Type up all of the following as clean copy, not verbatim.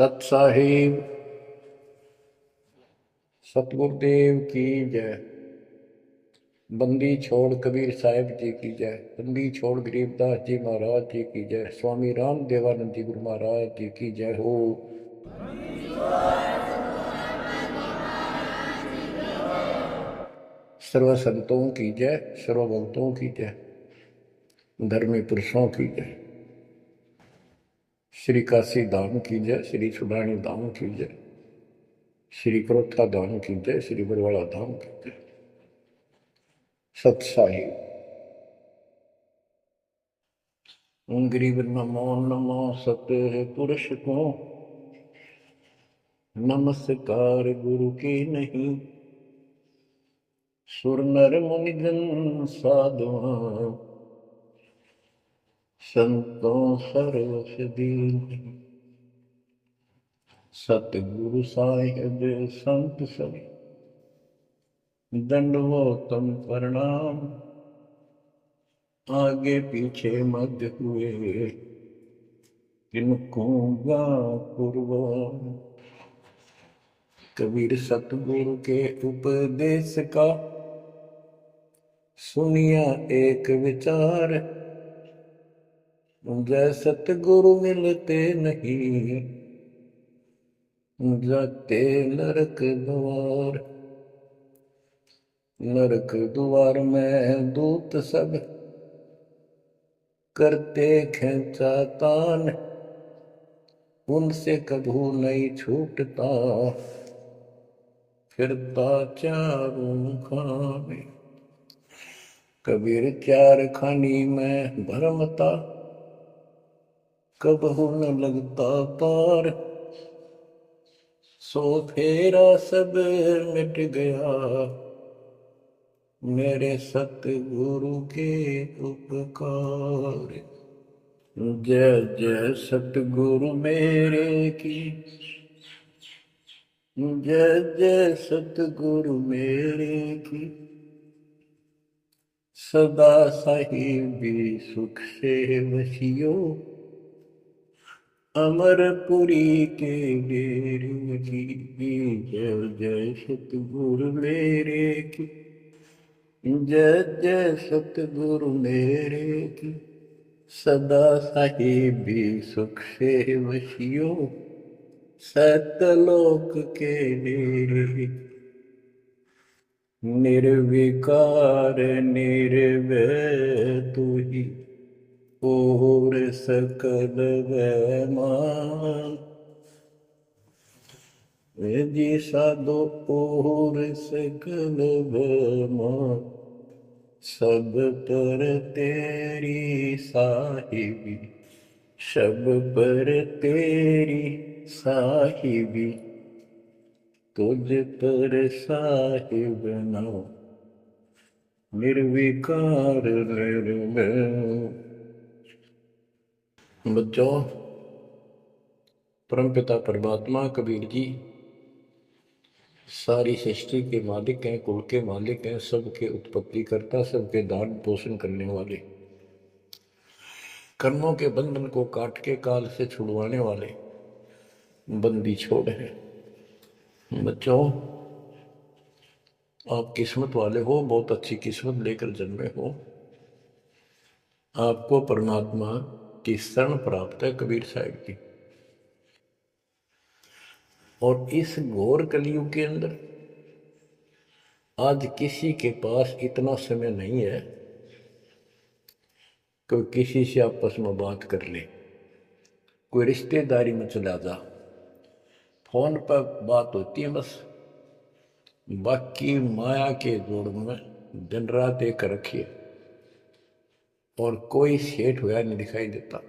सत साहिब सतगुरुदेव की जय। बंदी छोड़ कबीर साहिब जी की जय। बंदी छोड़ गरीबदास जी महाराज जी की जय। स्वामी राम देवानंद जी गुरु महाराज जी की जय हो। सर्व संतों की जय, सर्व भक्तों की जय, धर्मी पुरुषों की जय। श्री काशी धाम की जय, श्री सुडानी धाम की जय, श्री क्रोथा धाम की जय, श्री बरवाड़ा धाम की जय। सत साहिब गरीब नमो नमो सत्य पुरुष को नमस्कार गुरु की नहीं। सुर नर मुनिजन साधुआ संतों सर्वस दीन। सतगुरु साहिब संत सब दंडवतम प्रणाम। आगे पीछे मध्य हुए किनको गा कुर्बान। कबीर सतगुरु के उपदेश का सुनिया एक विचार। जय सतगुरु मिलते नहीं जाते नरक द्वार। नरक द्वार में दूत सब करते खेचा तान। उनसे कभू नहीं छूटता फिरता चारों खाने। कबीर चार खानी में भरमता कबहू न लगता पार। सो फेरा सब मिट गया मेरे सतगुरु के उपकार। जय जय सतगुरु मेरे की जय जय सतगुरु मेरे की। सदा साहिबी सुख से वसियो अमरपुरी के डेरे की। जय जय सतगुरु मेरे की जय जय सतगुरु मेरे की। सदा साहिबी सुख से वसियो सतलोक के डेरे। निर्विकार निर्भय तू ही और सकल वैमान। जी साधो और सकल वैमान। सब पर तेरी साहिबी सब पर तेरी साहिबी। तुझ पर साहिब नाम निर्विकार निर्भय। बच्चों, परमपिता परमात्मा कबीर जी सारी सृष्टि के मालिक हैं, कुल के मालिक हैं, सबके उत्पत्ति करता, सबके दान पोषण करने वाले, कर्मों के बंधन को काट के काल से छुड़वाने वाले बंदी छोड़ है। बच्चों, आप किस्मत वाले हो, बहुत अच्छी किस्मत लेकर जन्मे हो। आपको परमात्मा की शरण प्राप्त है कबीर साहिब की। और इस घोर कलयुग के अंदर आज किसी के पास इतना समय नहीं है कि किसी से आपस में बात कर ले, कोई रिश्तेदारी में चला जा, फोन पर बात होती है बस। बाकी माया के जोड़ में दिन रात एक रखिए और कोई सेठ हुआ नहीं दिखाई देता।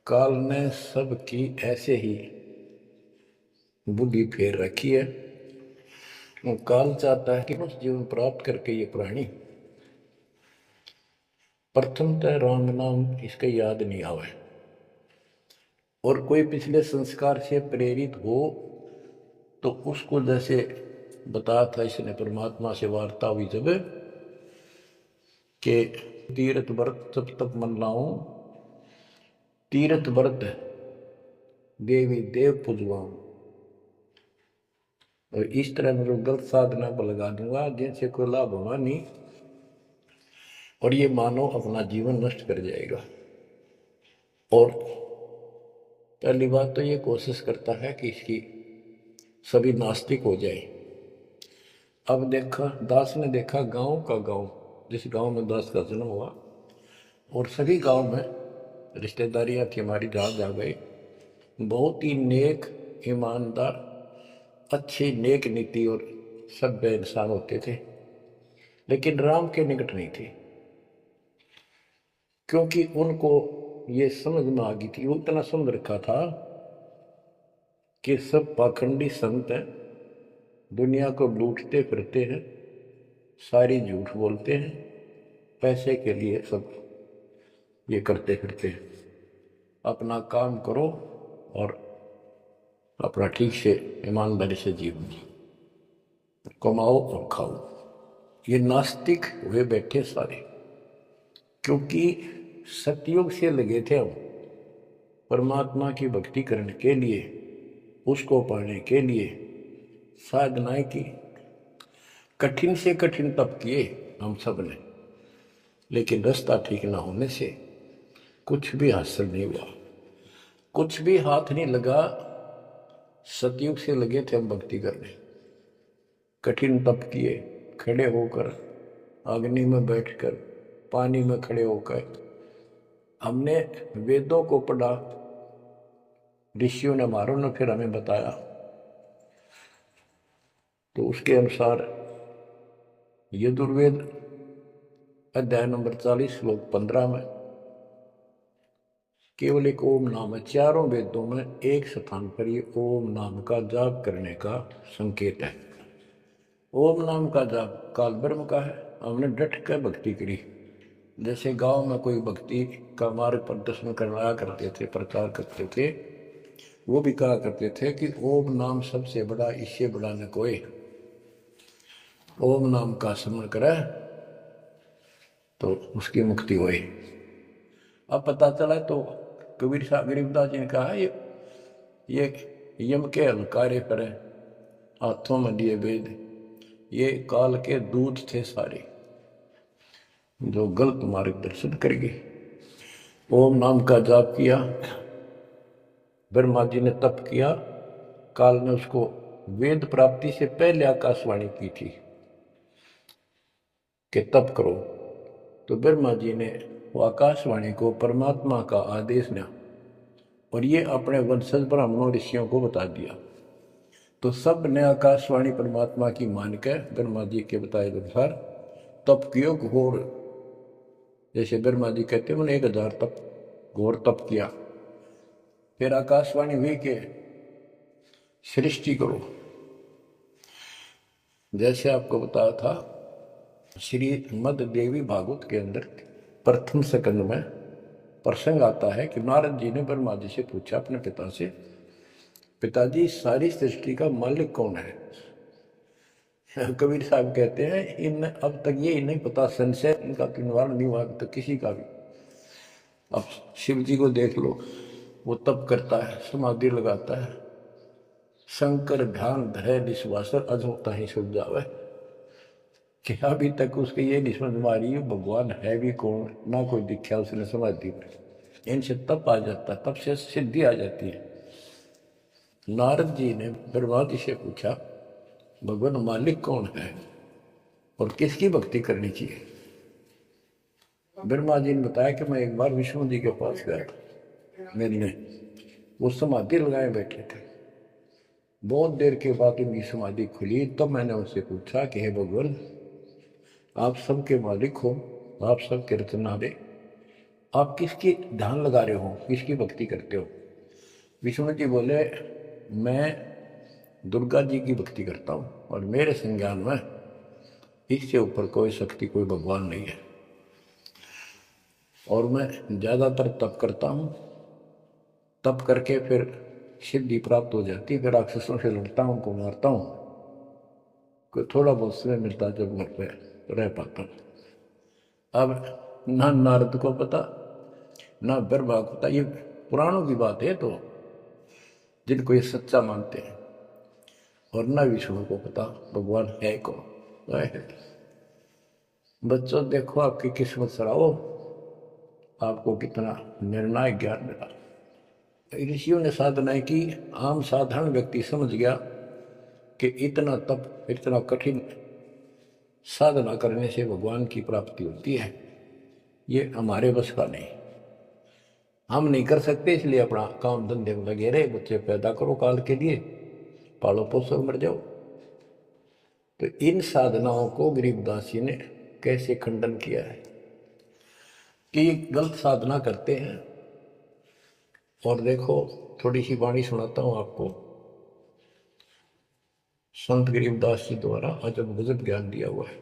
काल ने सबकी ऐसे ही बुद्धि फेर रखी है। काल चाहता है कि उस जीवन प्राप्त करके ये प्राणी प्रथमतः राम नाम इसके याद नहीं आवे और कोई पिछले संस्कार से प्रेरित हो तो उसको जैसे बताया था इसने परमात्मा से वार्ता हुई जब के तीर्थ व्रत तब तक मन लाऊं। तीर्थ व्रत देवी देव पूजवाऊं। और इस तरह मैं गलत साधना पर लगा दूंगा जिनसे कोई लाभ होगा नहीं, और ये मानव अपना जीवन नष्ट कर जाएगा। और पहली बात तो ये कोशिश करता है कि इसकी सभी नास्तिक हो जाए। अब देखा, दास ने देखा गांव का गांव, जिस गांव में दास का जन्म हुआ, और सभी गांव में रिश्तेदारियां थी हमारी, जहाँ जा गए बहुत ही नेक, ईमानदार, अच्छी नेक नीति और सभ्य इंसान होते थे, लेकिन राम के निकट नहीं थे, क्योंकि उनको ये समझ में आ गई थी, वो इतना समझ रखा था कि सब पाखंडी संत हैं, दुनिया को लूटते फिरते हैं, सारी झूठ बोलते हैं, पैसे के लिए सब ये करते फिरते हैं। अपना काम करो और अपना ठीक से ईमानदारी से जीवन कमाओ और खाओ। ये नास्तिक हुए बैठे सारे, क्योंकि सतयुग से लगे थे हम परमात्मा की भक्ति करने के लिए, उसको पाने के लिए साधनाएं की, कठिन से कठिन तप किए हम सब ने, लेकिन रास्ता ठीक ना होने से कुछ भी हासिल नहीं हुआ, कुछ भी हाथ नहीं लगा। सतयुग से लगे थे हम भक्ति करने, कठिन तप किए, खड़े होकर, अग्नि में बैठकर, पानी में खड़े होकर, हमने वेदों को पढ़ा, ऋषियों ने हमारों ने फिर हमें बताया, तो उसके अनुसार यजुर्वेद अध्याय नंबर 40 श्लोक 15 में केवल एक ओम नाम है। चारों वेदों में एक स्थान पर ये ओम नाम का जाप करने का संकेत है। ओम नाम का जाप काल ब्रह्म का है। हमने डट कर भक्ति करी, जैसे गांव में कोई भक्ति का मार्ग प्रदर्शन करवाया करते थे, प्रचार करते थे, वो भी कहा करते थे कि ओम नाम सबसे बड़ा, इससे बड़ा न कोई। ओम नाम का स्मरण करे तो उसकी मुक्ति हुई। अब पता चला तो कबीर साहब गरीबदास जी ने कहा ये यम के हलकारे करे, हाथों में दिए वेद, ये काल के दूत थे सारे, जो गलत मार्गदर्शन कर गए। ओम नाम का जाप किया, ब्रह्मा जी ने तप किया, काल ने उसको वेद प्राप्ति से पहले आकाशवाणी की थी कि तप करो, तो ब्रह्मा जी ने वो आकाशवाणी को परमात्मा का आदेश दिया और ये अपने वंशज ब्राह्मणों ऋषियों को बता दिया। तो सब ने आकाशवाणी परमात्मा की मान के ब्रह्मा जी के बताए अनुसार तप कियो घोर, जैसे ब्रह्मा जी कहते हैं, उन्होंने 1000 तप घोर तप किया। फिर आकाशवाणी हुई के सृष्टि करो, जैसे आपको बताया था श्रीमद देवी भागवत के अंदर प्रथम स्कंद में प्रसंग आता है कि नारद जी ने ब्रह्मा जी से पूछा अपने पिता से, पिताजी सारी सृष्टि का मालिक कौन है? कबीर साहब कहते हैं इन अब तक ये नहीं पता, संशय इनका निवारण नहीं हुआ तो किसी का भी। अब शिव जी को देख लो, वो तप करता है, समाधि लगाता है, शंकर ध्यान धय निश्वासर अजोता ही सुख जावे, कि अभी तक उसके ये नहीं समझ में आ रही है भगवान है भी कौन, ना कोई दिखा उसने समाधि में। इनसे तप आ जाता, तप से सिद्धि आ जाती है। नारद जी ने ब्रह्मा जी से पूछा भगवान मालिक कौन है और किसकी भक्ति करनी चाहिए? ब्रह्मा जी ने बताया कि मैं एक बार विष्णु जी के पास गया, मैंने वो समाधि लगाए बैठे थे, बहुत देर के बाद उनकी समाधि खुली, तब मैंने उनसे पूछा कि हे भगवान, आप सबके मालिक हो, आप सबके रचनारे, आप किसकी ध्यान लगा रहे हो, किसकी भक्ति करते हो? विष्णु जी बोले मैं दुर्गा जी की भक्ति करता हूँ और मेरे संज्ञान में इससे ऊपर कोई शक्ति, कोई भगवान नहीं है, और मैं ज़्यादातर तप करता हूँ, तप करके फिर सिद्धि प्राप्त हो जाती है, फिर राक्षसों से लड़ता हूँ, उनको मारता हूँ, कोई थोड़ा बहुत समय मिलता जब घर पे रह पाता हूँ। अब ना नारद को पता, ना ब्रह्मा को पता, ये पुराणों की बात है। तो जिनको ये सच्चा मानते हैं। और न विष्णु को पता भगवान है कौन है। बच्चों देखो आपकी किस्मत सराओ, आपको कितना निर्णायक ज्ञान मिला। ऋषियों ने साधनाएं की, आम साधारण व्यक्ति समझ गया कि इतना तप, इतना कठिन साधना करने से भगवान की प्राप्ति होती है, ये हमारे बस का नहीं, हम नहीं कर सकते। इसलिए अपना काम धंधे में लगे रहे, बच्चे पैदा करो काल के लिए, पालो पोसो मर जाओ। तो इन साधनाओं को गरीबदास जी ने कैसे खंडन किया है कि गलत साधना करते हैं। और देखो थोड़ी सी वाणी सुनाता हूं आपको, संत गरीबदास जी द्वारा अजब गजब ज्ञान दिया हुआ है।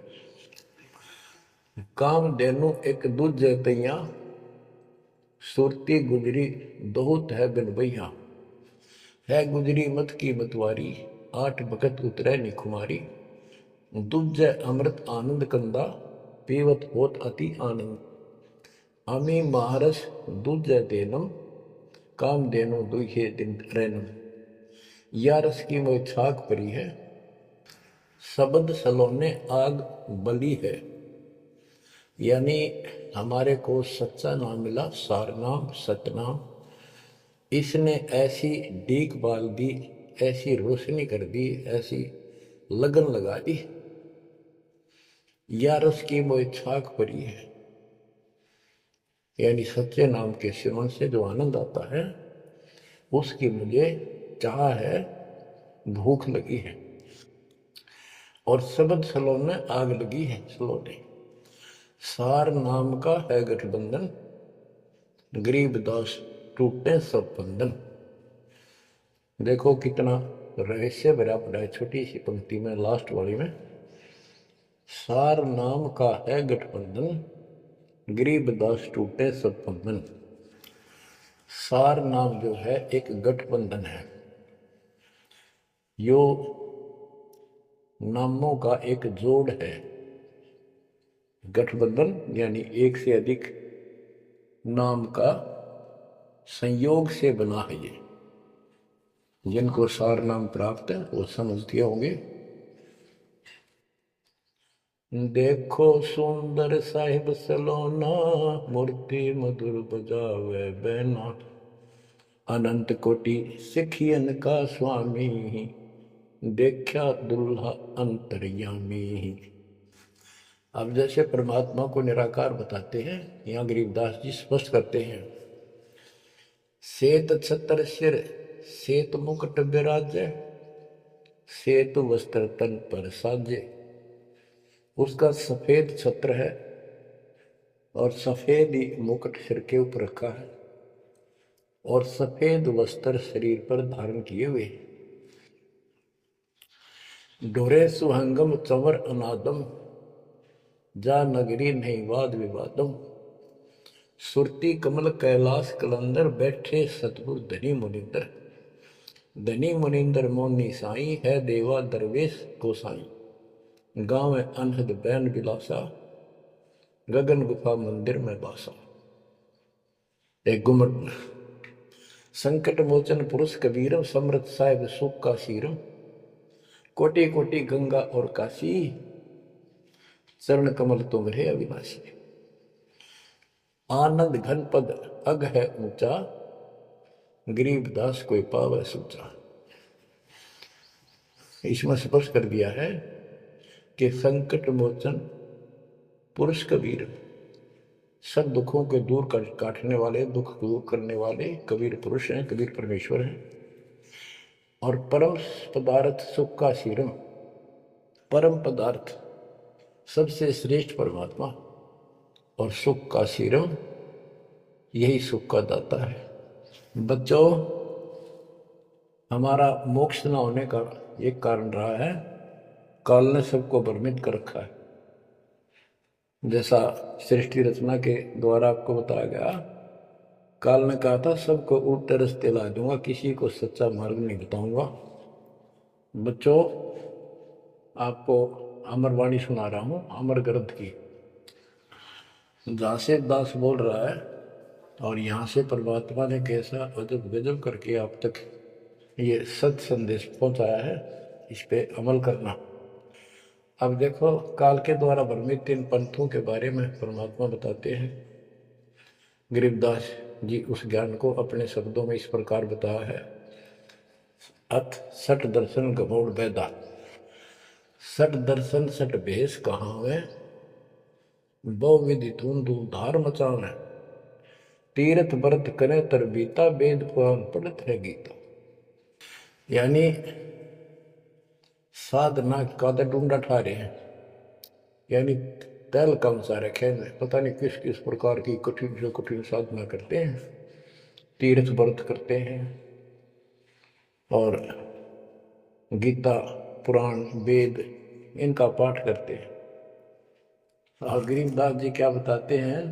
काम देनु एक दूजे तैया, सुरती गुजरी दोहत है बिन भैया। है गुजरी मत की मतवारी, आठ भगत उतरे निखुमारी। दूजे अमृत आनंद कंदा, पीवत होत अति आनंद। आमी महारस दूजे देनम, काम देनो दुहे दिन रैनम। या रस की मोह छाक परी है, शब्द सलोने आग बली है। यानी हमारे को सच्चा नाम मिला, सार नाम, सतनाम। इसने ऐसी डीक बाल दी, ऐसी रोशनी कर दी, ऐसी लगन लगा दी। या रस की मोह छाक परी है, यानी सच्चे नाम के सेवन से जो आनंद आता है उसकी मुझे चाह है, भूख लगी है। और शब्द सलोने आग लगी है, सलोने। सार नाम का है गठबंधन, गरीबदास टूटे सब बंधन। देखो कितना रहस्य भरा पड़ा है छोटी सी पंक्ति में, लास्ट वाली में। सार नाम का है गठबंधन, गरीबदास टूटे सब बंधन। सार नाम जो है एक गठबंधन है, यो नामों का एक जोड़ है। गठबंधन यानी एक से अधिक नाम का संयोग से बना है ये। जिनको सार नाम प्राप्त है वो समझते होंगे। देखो सुंदर साहिब सलोना, मूर्ति मधुर बजावे बैना। अनंत कोटि सिखियन का स्वामी, देखा दुल्हा अंतर्यामी। अब जैसे परमात्मा को निराकार बताते हैं, यहाँ गरीबदास जी स्पष्ट करते हैं। सेत छत्र सिर, सेत मुकुट विराजे, सेत वस्त्र तन पर साजे। उसका सफेद छत्र है और सफेद ही मुकुट सिर के ऊपर रखा है और सफेद वस्त्र शरीर पर धारण किए हुए। ढोरे सुहंगम चंवर अनादम, जा नगरी नहीं वाद विवादम। सुरती कमल कैलाश कलंदर, बैठे सतगुरु धनी मुनिंदर। धनी मुनिंदर मोनी साई, है देवा दरवेश गोसाई। गाँव अनहद बैन बिलासा, गगन गुफा मंदिर में बासा। एक गुमट संकट मोचन पुरुष कबीरम, समृत साहिब सुख का शीरम। कोटि कोटि गंगा और काशी, चरण कमल तुम्हारे अविनाशी। आनंद घन पद अग है ऊंचा, गरीबदास कोई पावे सूचा। इसमें स्पष्ट कर दिया है कि संकट मोचन पुरुष कबीर, सब दुखों के दूर काटने वाले, दुख दूर करने वाले कबीर पुरुष हैं, कबीर परमेश्वर हैं। और परम पदार्थ सुख का शीरम, परम पदार्थ सबसे श्रेष्ठ परमात्मा और सुख का शीरम, यही सुख का दाता है। बच्चों, हमारा मोक्ष न होने का एक कारण रहा है, काल ने सबको भ्रमित कर रखा है। जैसा सृष्टि रचना के द्वारा आपको बताया गया, काल ने कहा था सबको उल्टे रास्ते ला दूंगा, किसी को सच्चा मार्ग नहीं बताऊंगा। बच्चों, आपको अमरवाणी सुना रहा हूं, अमर ग्रंथ की, जहां से दास बोल रहा है और यहाँ से परमात्मा ने कैसा अजब गजब करके आप तक ये सत संदेश पहुंचाया है, इस पे अमल करना। अब देखो, काल के द्वारा भ्रमित इन पंथों के बारे में परमात्मा बताते हैं। गरीबदास जी उस ज्ञान को अपने शब्दों में इस प्रकार बताया है। अथ सठ दर्शन गमोड़ बैदा, सठ दर्शन सठ भेष कहाँ है, बहु विधि धून धूल धार मचावे, तीर्थ व्रत करे तर बीता, वेद पुराण पढ़त है गीता। यानी साधना का तो ढूंढा ठा रहे हैं, यानी तैल कम सा रखे में पता नहीं किस किस प्रकार की कठिन से कठिन साधना करते हैं, तीर्थ व्रत करते हैं और गीता पुराण वेद इनका पाठ करते हैं। और गरीबदास जी क्या बताते हैं,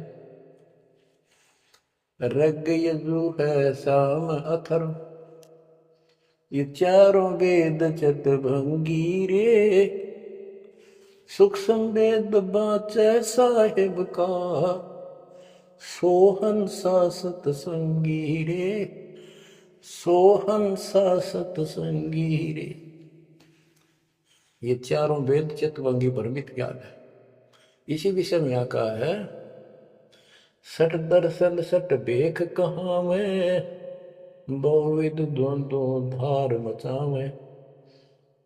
रग यजु है शाम अथर, ये चारों वेद चतभंगी रे, सुख संवेद बाचे साहिब का, सोहन सा सतसंगी रे, सोहन सा सतसंगी रे। ये चारों वेद चितभंगी भ्रमित ज्ञान है। इसी विषय में यहाँ कहा है, सठ दर्शन सठ बेख कहाँ में, बहुविध द्वंद्व धार मचावे,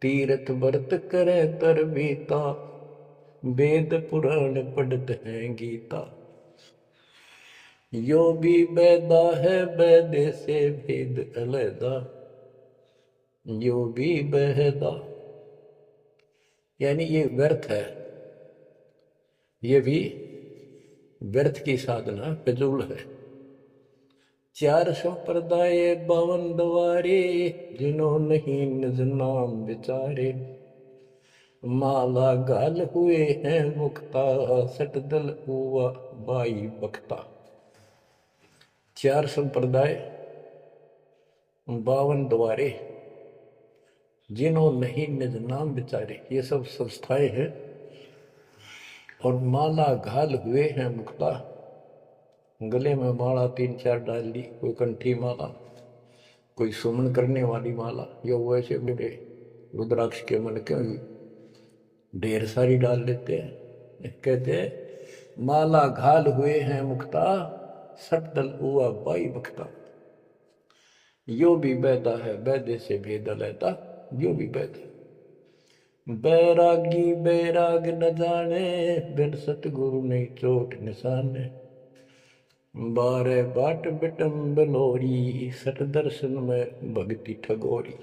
तीर्थ व्रत करे तर बीता, वेद पुराण पढ़त है गीता। यो भी बैदा है बैदे से भेद अलैदा, यो भी बहदा, यानी ये व्यर्थ है, ये भी व्यर्थ की साधना फिजूल है। चार संप्रदाय बावन द्वारे, जिन्हों नहीं निज नाम विचारे, माला गाल हुए हैं मुक्ता, सट दल हुआ बाई बख्ता। चार संप्रदाय बावन द्वारे, जिन्हों नहीं निज नाम विचारे, ये सब संस्थाएं हैं। और माला घाल हुए हैं मुक्ता, गले में माला तीन चार डाल ली, कोई कंठी माला, कोई सुमन करने वाली माला, या वैसे बड़े रुद्राक्ष के मन के ढेर सारी डाल लेते हैं। कहते हैं माला घाल हुए हैं मुक्ता, सट दल हुआ बाई बख्ता। यो भी बैदा है बैदे से भेद अलैदा, यो भी बैदा। बैरागी बैराग न जाने, बिन सतगुरु नहीं चोट निशाने, बारे बाट बिटम बलोरी, सठ दर्शन में भक्ति ठगोरी।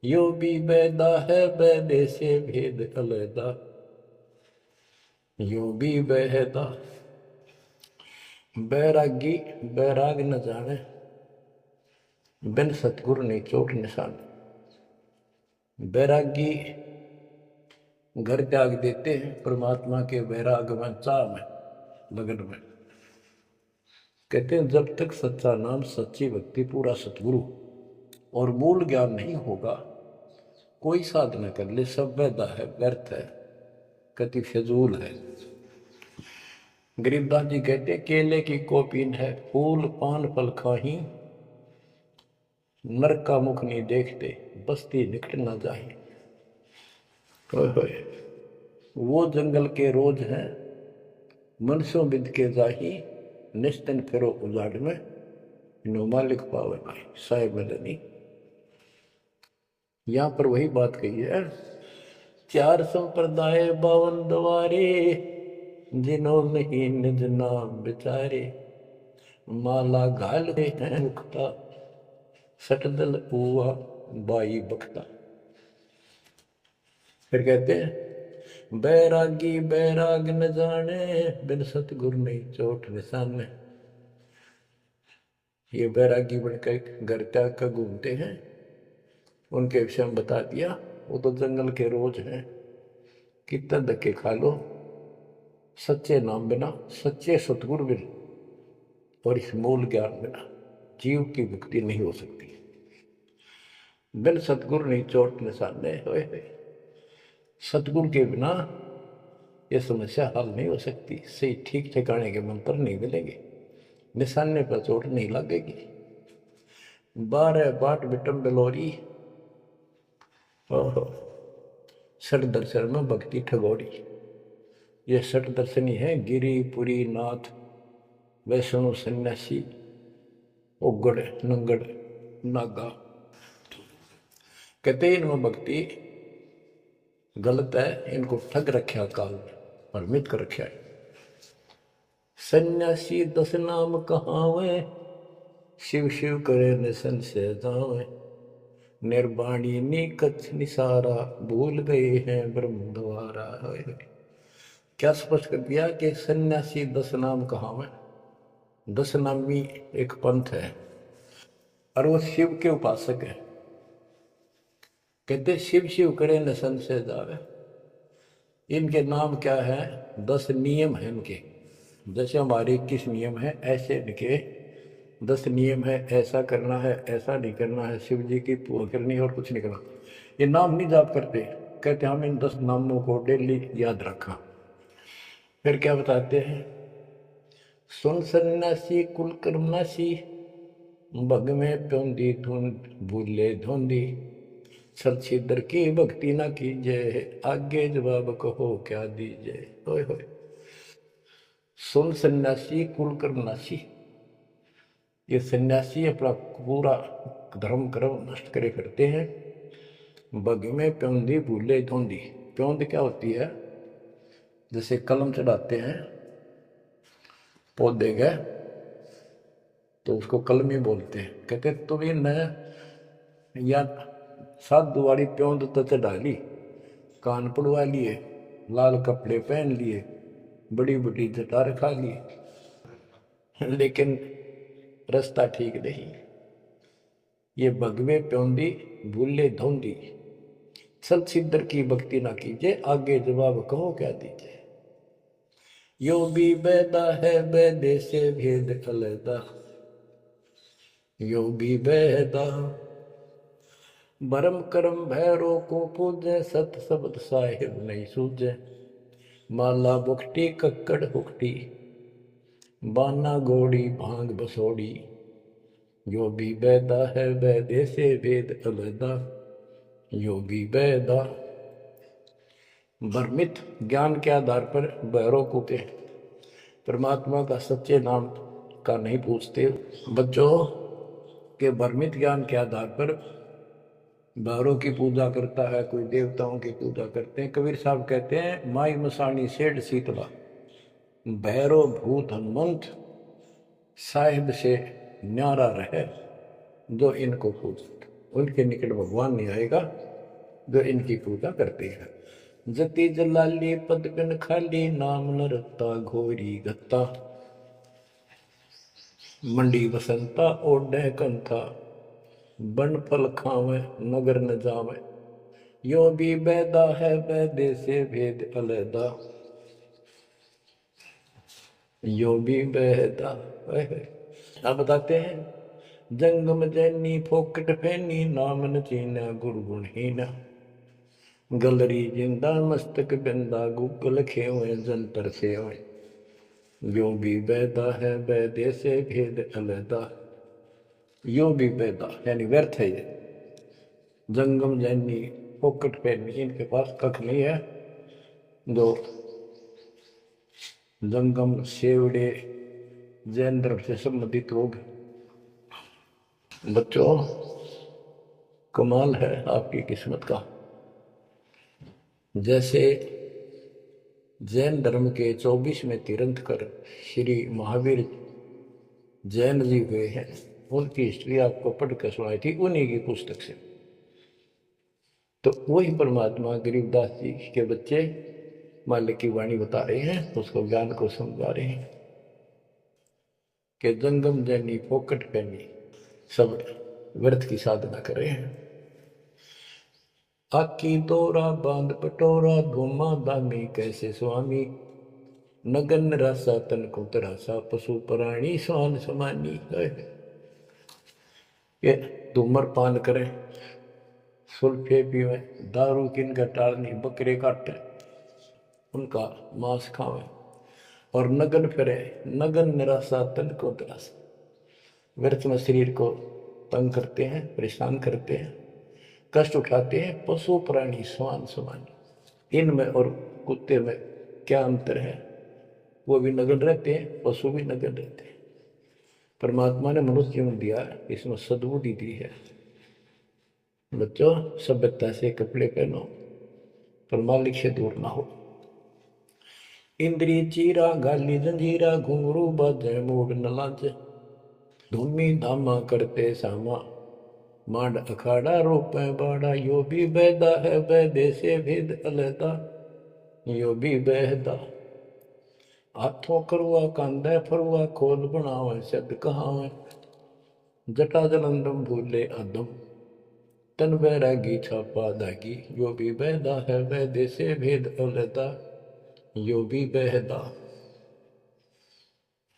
यो भी बैदा है बैदे से भेद अलैदा, यो भी बहदा। बैरागी बैराग न जाने, बिन सतगुरु नहीं चोट निशाने। बैरागी घर त्याग देते हैं परमात्मा के वैराग में, चाह में, लगन में। कहते हैं जब तक सच्चा नाम सच्ची भक्ति पूरा सतगुरु और मूल ज्ञान नहीं होगा, कोई साधना कर ले सब वैधा है, व्यर्थ है, कति फिजूल है। गरीबदास जी कहते केले की कोपीन है, फूल पान फल खाही, नरक का मुख नहीं देखते, बस्ती निकट ना जाही। वो जंगल के रोज हैं, मनसों बिद के जाही, निश्चिन फिरो उजाड़ में, नो मालिक पावे नहीं साहेब नहीं। यहां पर वही बात कही है, चार संप्रदाय बावन द्वारे, जिन्हों नहीं निज नाम विचारे, माला घाल हैं मुक्ता, सटदल हुआ बाई बख्ता। फिर कहते हैं बैरागी बैराग न जाने, बिन सतगुरु नहीं चोट निशाने। ये बैरागी बनकर घर त्याग कर घूमते हैं, उनके विषय में बता दिया, वो तो जंगल के रोज हैं, कितना धक्के खा लो, सच्चे नाम बिना, सच्चे सतगुरु बिना और इस मूल ज्ञान बिना जीव की मुक्ति नहीं हो सकती। बिन सतगुरु नहीं चोट निशाने होए, सतगुरु के बिना यह समस्या हल नहीं हो सकती। सही ठीक ठिकाने के मंत्र नहीं मिलेंगे, निशाने पर चोट नहीं लगेगी। 12 बाट बिटम बिलोरी, ओहो सठ दर्शन में भक्ति ठगोरी। ये सठ दर्शनी है गिरी पुरी नाथ वैष्णो सन्यासी उगड़ नंगड़ नागा। कहते इनमें भक्ति गलत है, इनको ठग रखा काल में, भ्रमित कर रखा है। सन्यासी 10 नाम कहावे, शिव शिव करे न संशय जावे। निर्वाणी निकच निसारा, भूल गए हैं ब्रह्म द्वारा। क्या स्पष्ट कर दिया कि सन्यासी 10 नाम कहावे। 10 नामी एक पंथ है और वो शिव के उपासक है। कहते शिव शिव करे न संशय जावे। इनके नाम क्या है? 10 नियम है इनके। जैसे हमारे 21 नियम है, ऐसे इनके 10 नियम है। ऐसा करना है, ऐसा नहीं करना है, शिव जी की पूजा करनी है और कुछ नहीं करना। ये नाम नहीं जाप करते, कहते हम इन 10 नामों को डेली याद रखा। फिर क्या बताते हैं? सुन सन्यासी कुल कर्मनाशी, भग में प्योंदी धुंध भूले धोंदी। सलछिद्र की भक्ति ना कीजिए, आगे जवाब कहो क्या दीजिए। होय होय। सुन सन्यासी कुल कर्मनाशी, ये सन्यासी अपना पूरा धर्म कर्म नष्ट करे करते हैं। बग में प्योंदी भूले धोंदी। प्योंद क्या होती है? जैसे कलम चढ़ाते हैं पौधे गए तो उसको कलमी बोलते हैं। कहते तुम ये न या साधु वाली प्योंद तो चढ़ा ली, कान पड़वा लिए, लाल कपड़े पहन लिए, बड़ी बड़ी जटा रखा ली, लेकिन रास्ता ठीक नहीं। ये भगवे प्योंदी भूले धोंदी। सल सिद्धर की भक्ति ना कीजिए, आगे जवाब कहो क्या दीजिए। यो भी बैदा है बैदे से भेद अलैदा। यो भी बैदा भरम करम भैरो को पूजे, सत शब्द साहिब नहीं सूझे। माला बुखटी कक्कड़ हुकटी, बाना घोड़ी भांग बसोड़ी। यो भी बैदा है बैदे से भेद अलैदा। यो भी बैदा भ्रमित ज्ञान के आधार पर भैरव को पे परमात्मा का सच्चे नाम का नहीं पूछते। बच्चों के भ्रमित ज्ञान के आधार पर भैरव की पूजा करता है, कोई देवताओं की पूजा करते हैं। कबीर साहब कहते हैं माई मसानी सेठ शीतला, भैरव भूत हनुमंत साहिब से न्यारा रहे जो इनको पूजते। उनके निकट भगवान नहीं आएगा जो इनकी पूजा करते हैं। जति जलाली पद बिन खाली, नाम न रत्ता घोरी गत्ता। मंडी बसंता ओढ़े कंथा, बन फल खावे नगर न जावे। यो भी बैदा है बैदे से भेद अलैदा। यो भी बैदा। अब बताते हैं जंगम जैनी फोकट फैनी, नाम न चीना गुरु गुणहीना। गलरी जिंदा मस्तक बिंदा, गूगल खेवे जंतर सेवे। यो भी बैदा है बैदे से भेद अलैदा। यो भी बैदा यानी व्यर्थ है ये। जंगम जैनी फोकट फैनी, इनके पास कख नहीं है। जो जंगम सेवड़े जैन धर्म से संबंधित लोग। बच्चों कमाल है आपकी किस्मत का। जैसे जैन धर्म के 24वें तीर्थंकर श्री महावीर जैन जी हुए हैं, उनकी हिस्ट्री आपको पढ़कर सुनाई थी उन्हीं की पुस्तक से। तो वही परमात्मा गरीबदास जी के बच्चे मालिक की वाणी बता रहे हैं, उसको ज्ञान को समझा रहे हैं कि जंगम जैनी फोकट पैनी सब व्यर्थ की साधना कर रहे हैं। आकी तोरा बांध पटोरा, घुमा दामी कैसे स्वामी। नगन रासा तन को तरासा, पशु प्राणी स्वान समानी। ये धूम्रपान करें, सुल्फे पीवे, दारू किनका टालनी, बकरे काटे उनका मांस खावे और नगन फिरे। नगन निराशा तन को तरासा, व्यर्थ में शरीर को तंग करते हैं, परेशान करते हैं, कष्ट उठाते हैं, पशु प्राणी समान समान। इनमें और कुत्ते में क्या अंतर है? वो भी नग्न रहते हैं, पशु भी नग्न रहते हैं। परमात्मा ने मनुष्य जीवन दिया, इसमें सद्बुद्धि दी है। बच्चों, सभ्यता से कपड़े पहनो, पर मालिक से दूर ना हो। इंद्री चीरा गाली जंजीरा, घुंघरू बाजे मूड न लाजे, धूमी धामा करते सामा, मांड अखाड़ा रोपे बाड़ा, यो भी बैदा है बैदे से भेद अलहदा, यो भी बहदा। हाथों करुआ कांधे फरुआ, खोल बनावे शब्द कहावे, जटा जलंदम भूले अदम, तन बैरागी छापा दागी, यो भी बहदा है बैदे से भेद अलहदा, यो भी बहदा।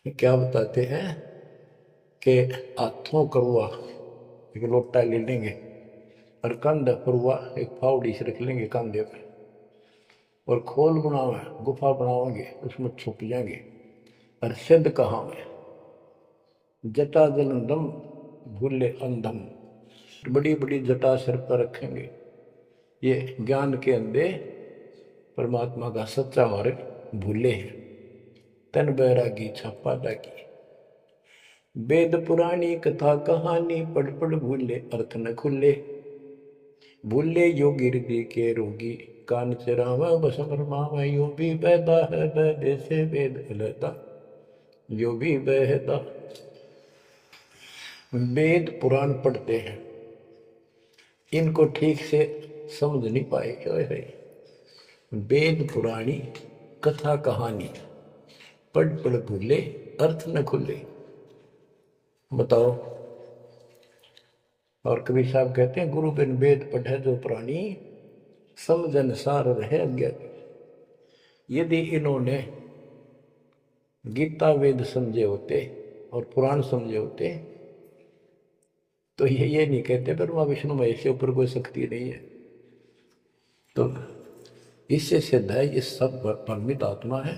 क्या बताते हैं कि हाथों करुआ एक लोटा ले लेंगे और कंधे फरुआ एक फावड़ी से रख लेंगे कंधे पर, और खोल बनावे गुफा बनावेंगे, उसमें छुप जाएंगे। और सिद्ध कहाँ में, जटा जलंदम भूले अंधम, बड़ी बड़ी जटा सिर पर रखेंगे। ये ज्ञान के अंधे परमात्मा का सच्चा मार्ग भूले हैं। तन बैरागी छापा डाकी, वेद पुरानी कथा कहानी, पढ़ पढ़ भूले अर्थ न खुले, भूले योगी हृदय के रोगी, कान चरावा बस फरमावा, यो भी बैदा है बैदे से वेद अलहदा, यो भी बहदा। वेद पुराण पढ़ते हैं, इनको ठीक से समझ नहीं पाए। वेद पुराणी कथा कहानी, पढ़ पढ़ भूले अर्थ न खुले। बताओ। और कबीर साहब कहते हैं, गुरु बिन वेद पढ़े जो प्राणी, समझन सार रहे अज्ञानी। यदि इन्होंने गीता वेद समझे होते और पुराण समझे होते तो ये नहीं कहते ब्रह्मा विष्णु महेश के ऊपर कोई शक्ति नहीं है। तो इससे सिद्ध है ये सब भ्रमित आत्मा है।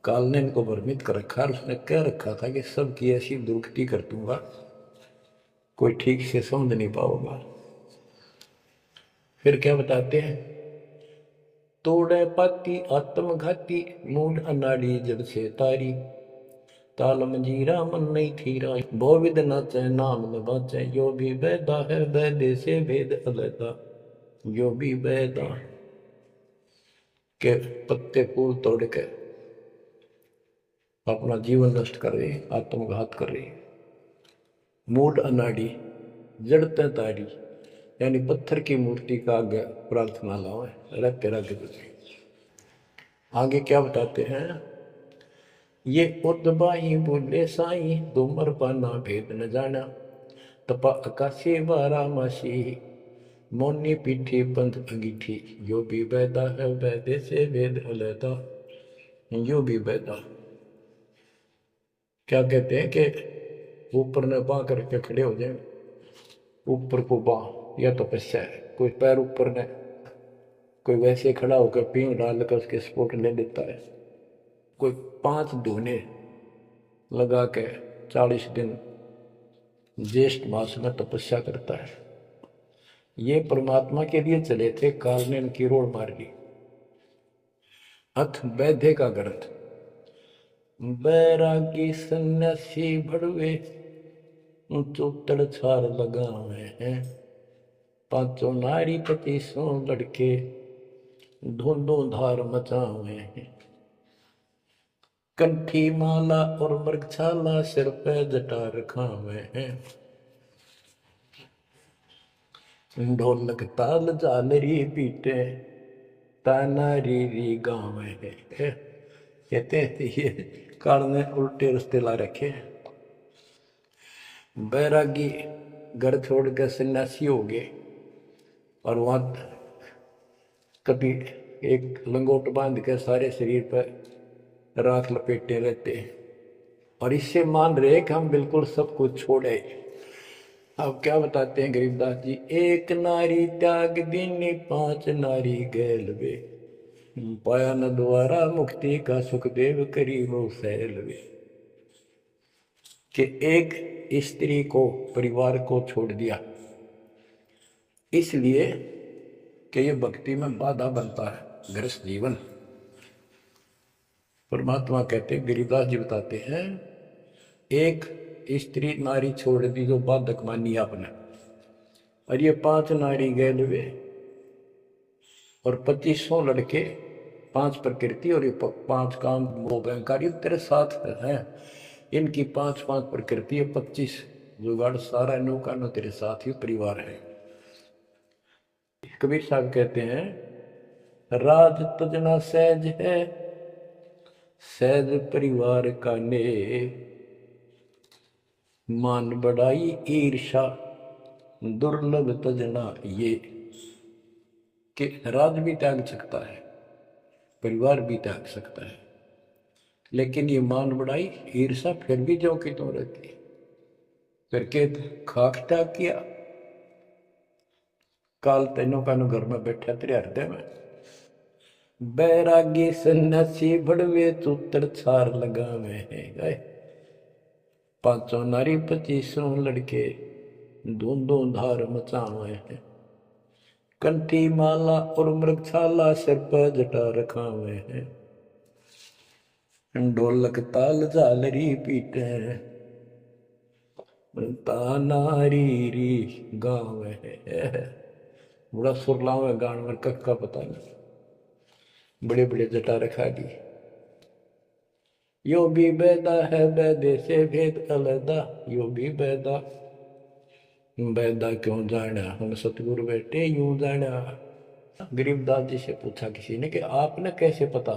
काल ने इनको भ्रमित कर रखा, उसने कह रखा था कि सबकी ऐसी दुर्गति कर दूंगा, कोई ठीक से समझ नहीं पाओगा। फिर क्या बताते हैं, तोड़े पाती आत्मघाती, मूड अनाड़ी जब से तारी, ताल मंजीरा मन नहीं थीरा, बहुविध नाचे नाम न बाचे, यो भी बैदा है बैदे से भेद अलहदा, यो भी बैदा। के पत्ते फूल तोड़ के अपना जीवन नष्ट कर रहे, आत्मघात कर रहे। मूड अनाड़ी जड़ते तारी, यानी पत्थर की मूर्ति का आगे प्रार्थना लाओ, रहते रहते तुझे। आगे क्या बताते हैं, ये उदबाई बोले साई, दोमर पाना भेद न जाना, तपा आकाशी बारा मासी, मोनी पीठी पंथ अंगीठी, यो भी बैदा है बैदे से भेद अलहदा, यो भी बैदा। क्या कहते हैं कि ऊपर ने बां करके खड़े हो जाए, ऊपर को बां, यह तपस्या है। कोई पैर ऊपर ने, कोई वैसे खड़ा होकर पीठ डालकर उसके स्पोर्ट ले लेता है, कोई 5 धूने लगा के 40 दिन ज्येष्ठ मास में तपस्या करता है। ये परमात्मा के लिए चले थे, काल ने इनकी रोड़ मार ली। अथ वैद्य का ग्रंथ, बैरागी सन्यासी भड़वे, चौतड़ छार लगावे हैं, 5 नारी 25 लड़के, धुंधों धार मचावे हैं, कंठी माला और मृगछाला, सिर पे जटा रखावे हैं, ढोलक ताल झालरी पीटे, ताना री गावे है। कहते हैं ये काल ने उल्टे रास्ते ला रखे। बैरागी घर छोड़ कर सन्यासी हो गए, और वहां कभी एक लंगोट बांध कर सारे शरीर पर राख लपेटे रहते हैं, और इससे मान रहे कि हम बिल्कुल सब कुछ छोड़े। अब क्या बताते हैं गरीबदास जी, एक नारी त्याग दीनी, 5 नारी गैल वे, पाया न द्वारा मुक्ति का, सुखदेव करी वो सैल वे। कि एक स्त्री को, परिवार को छोड़ दिया इसलिए कि ये भक्ति में बाधा बनता है, गृहस्थ जीवन। परमात्मा कहते हैं, गिरिदास जी बताते हैं, एक स्त्री नारी छोड़ दी जो बाधक मानी आपने, और ये 5 नारी गए वे, और 2500 लड़के, 5 प्रकृति और ये 5 काम वो बैंकारी तेरे साथ है। इनकी 5-5 प्रकृति, 25 जुगाड़, सारा नौका नो तेरे साथ ही परिवार है। कबीर साहब कहते हैं, राज तजना सहज है, सहज परिवार का ने, मान बढ़ाई ईर्षा दुर्लभ तजना ये। कि राज भी त्याग सकता है, परिवार भी त्याग सकता है, लेकिन ये मान बढ़ाई ईर्षा फिर भी जो कि तो रहती। फिर के खाक त्याग किया, काल तेनों का घर में बैठा तेरे हृदय में, बैरागी सन्यासी बड़वे सूत्र छार लगावे हैं गए, 500 नारी 2500 लड़के, धूंधों धार मचावे हैं, कंठी माला और मृगशाला सिर पर जटा रखावे हैं, ढोलक ताल झालरी पीटे, नारी री गाँव है। बड़ा सुरलाव है गान में, कख का पता नहीं, बड़े बड़े जटा रखा दी। यो भी बैदा है, बैदे से भेद अलदा, यो भी बैदा, बैदा क्यों जाना, हम सतगुरु बैठे यूं जाना। गरीबदास जी से पूछा किसी ने कि आपने कैसे पता